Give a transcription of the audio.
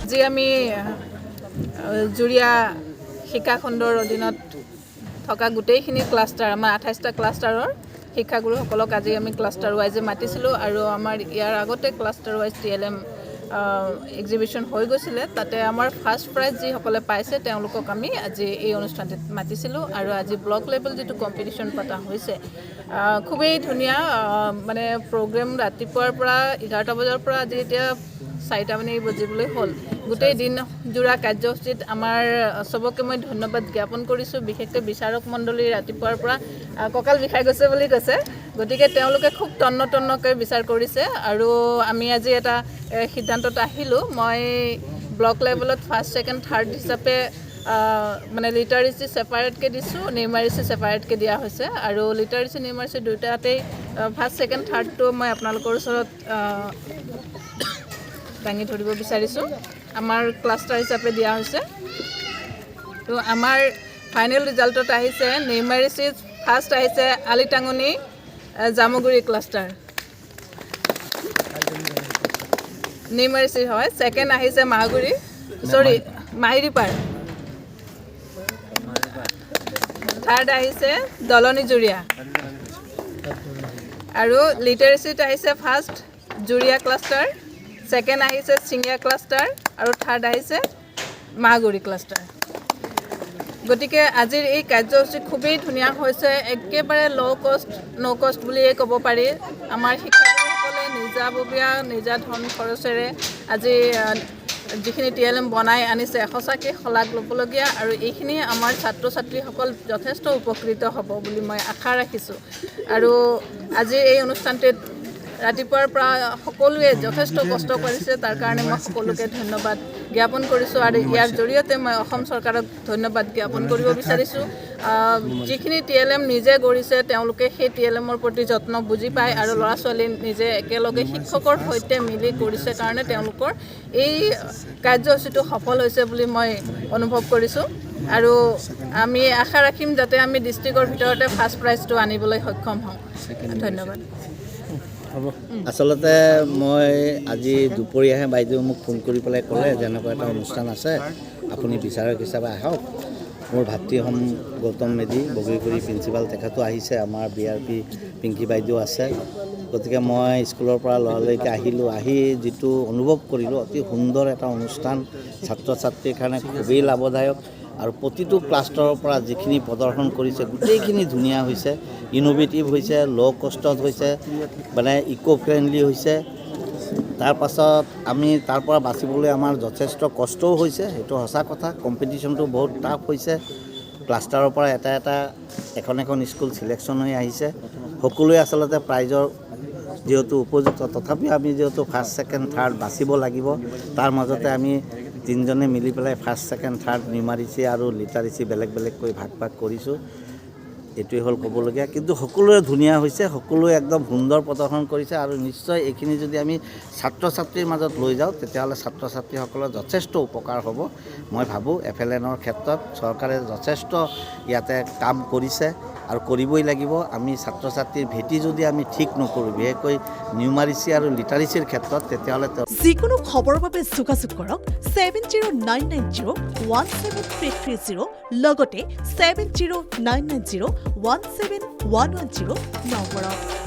আজি আমি জুৰিয়া শিক্ষাখণ্ডৰ অধীনত থকা গোটেইখিনি ক্লাষ্টাৰ আমাৰ 28টা ক্লাষ্টাৰৰ শিক্ষাগুৰুসকলক আজি আমি ক্লাষ্টাৰ ৱাইজে মাতিছিলোঁ আৰু আমাৰ ইয়াৰ আগতে ক্লাষ্টাৰ ৱাইজ TLM এক্সিবিশ্যন হৈ গৈছিলে তাতে আমাৰ ফাৰ্ষ্ট প্ৰাইজ যিসকলে পাইছে তেওঁলোকক আমি আজি এই অনুষ্ঠানটিত মাতিছিলোঁ আৰু আজি ব্লক লেভেল যিটো কম্পিটিশ্যন পতা হৈছে খুবেই ধুনীয়া মানে প্ৰগ্ৰেম ৰাতিপুৱাৰ পৰা 11টা বজাৰ পৰা আজি এতিয়া 4টা মানে বজিবলৈ হ'ল গোটেই দিন জোৰা কাৰ্যসূচীত আমাৰ সবকে মই ধন্যবাদ জ্ঞাপন কৰিছোঁ বিশেষকৈ বিচাৰক মণ্ডলী ৰাতিপুৱাৰ পৰা কঁকাল বিষাই গৈছে বুলি কৈছে গতিকে তেওঁলোকে খুব তন্নকৈ বিচাৰ কৰিছে আৰু আমি আজি এটা সিদ্ধান্তত আহিলোঁ মই ব্লক লেভেলত ফাৰ্ষ্ট ছেকেণ্ড থাৰ্ড হিচাপে মানে লিটাৰেচি ছেপাৰেটকৈ দিছোঁ নিউমাৰেচি ছেপাৰেটকৈ দিয়া হৈছে আৰু লিটাৰেচি নিউমাৰেচি দুয়োটাতেই ফাৰ্ষ্ট ছেকেণ্ড থাৰ্ডটো মই আপোনালোকৰ ওচৰত দাঙি ধৰিব বিচাৰিছোঁ আমাৰ ক্লাষ্টাৰ হিচাপে দিয়া হৈছে তো আমাৰ ফাইনেল ৰিজাল্টত আহিছে নিউমাৰেচিত ফাৰ্ষ্ট আহিছে আলিটাঙনি জামুগুৰি ক্লাষ্টাৰ নিউমাৰেচি হয় ছেকেণ্ড আহিছে মাহিৰিপাৰ থাৰ্ড আহিছে দলনি জুৰিয়া আৰু লিটাৰেচিত আহিছে ফাৰ্ষ্ট জুৰিয়া ক্লাষ্টাৰ ছেকেণ্ড আহিছে চিঙিয়া ক্লাষ্টাৰ আৰু থাৰ্ড আহিছে মাগুৰি ক্লাষ্টাৰ গতিকে আজিৰ এই কাৰ্যসূচী খুবেই ধুনীয়া হৈছে একেবাৰে ন' কষ্ট বুলিয়ে ক'ব পাৰি আমাৰ শিক্ষাগুৰুসকলে নিজাববীয়া নিজা ধন খৰচেৰে আজি যিখিনি TLM বনাই আনিছে সঁচাকৈ শলাগ ল'বলগীয়া আৰু এইখিনি আমাৰ ছাত্ৰ ছাত্ৰীসকল যথেষ্ট উপকৃত হ'ব বুলি মই আশা ৰাখিছোঁ আৰু আজিৰ এই অনুষ্ঠানটোত ৰাতিপুৱাৰ পৰা সকলোৱে যথেষ্ট কষ্ট কৰিছে তাৰ কাৰণে মই সকলোকে ধন্যবাদ জ্ঞাপন কৰিছোঁ আৰু ইয়াৰ জৰিয়তে মই অসম চৰকাৰক ধন্যবাদ জ্ঞাপন কৰিব বিচাৰিছোঁ যিখিনি TLM নিজে গঢ়িছে তেওঁলোকে সেই TLMৰ প্ৰতি যত্ন বুজি পায় আৰু ল'ৰা ছোৱালী নিজে একেলগে শিক্ষকৰ সৈতে মিলি কৰিছে কাৰণে তেওঁলোকৰ এই কাৰ্যসূচীটো সফল হৈছে বুলি মই অনুভৱ কৰিছোঁ আৰু আমি আশা ৰাখিম যাতে আমি ডিষ্ট্ৰিক্টৰ ভিতৰতে ফাৰ্ষ্ট প্ৰাইজটো আনিবলৈ সক্ষম হওঁ ধন্যবাদ আচলতে মই আজি দুপৰীয়াহে বাইদেউ মোক ফোন কৰি পেলাই ক'লে যেনেকুৱা এটা অনুষ্ঠান আছে আপুনি বিচাৰক হিচাপে আহক মোৰ ভাতৃহম গৌতম মেধি বগৰীগুৰি প্ৰিন্সিপাল তেখেতো আহিছে আমাৰ BRP পিংকি বাইদেউ আছে গতিকে মই স্কুলৰ পৰা লৰালৈকে আহিলোঁ আহি যিটো অনুভৱ কৰিলোঁ অতি সুন্দৰ এটা অনুষ্ঠান ছাত্ৰ ছাত্ৰীৰ কাৰণে খুবেই লাভদায়ক আৰু প্ৰতিটো ক্লাষ্টাৰৰ পৰা যিখিনি প্ৰদৰ্শন কৰিছে গোটেইখিনি ধুনীয়া হৈছে ইনোভেটিভ হৈছে ল' কষ্টত হৈছে মানে ইক' ফ্ৰেণ্ডলি হৈছে তাৰ পাছত আমি তাৰ পৰা বাচিবলৈ আমাৰ যথেষ্ট কষ্টও হৈছে সেইটো সঁচা কথা কম্পিটিশ্যনটো বহুত টাফ হৈছে ক্লাষ্টাৰৰ পৰা এটা এখন স্কুল চিলেকশ্যন হৈ আহিছে সকলোৱে আচলতে প্ৰাইজৰ যেহেতু উপযুক্ত তথাপিও আমি যেহেতু ফাৰ্ষ্ট ছেকেণ্ড থাৰ্ড বাচিব লাগিব তাৰ মাজতে আমি তিনিজনে মিলি পেলাই ফাৰ্ষ্ট ছেকেণ্ড থাৰ্ড নিউমাৰেচি আৰু লিটাৰেচি বেলেগকৈ ভাগ কৰিছোঁ এইটোৱে হ'ল ক'বলগীয়া কিন্তু সকলোৱে ধুনীয়া হৈছে সকলোৱে একদম সুন্দৰ প্ৰদৰ্শন কৰিছে আৰু নিশ্চয় এইখিনি যদি আমি ছাত্ৰ ছাত্ৰীৰ মাজত লৈ যাওঁ তেতিয়াহ'লে ছাত্ৰ ছাত্ৰীসকলৰ যথেষ্ট উপকাৰ হ'ব মই ভাবোঁ FLNৰ ক্ষেত্ৰত চৰকাৰে যথেষ্ট ইয়াতে কাম কৰিছে আৰু কৰিবই লাগিব আমি ছাত্ৰ ছাত্ৰীৰ ভেটি যদি আমি ঠিক নকৰোঁ বিশেষকৈ নিউমাৰেচি আৰু লিটাৰেচিৰ ক্ষেত্ৰত তেতিয়াহ'লে যিকোনো খবৰৰ বাবে যোগাযোগ কৰক 7099017330 লগতে 7099017110 নম্বৰত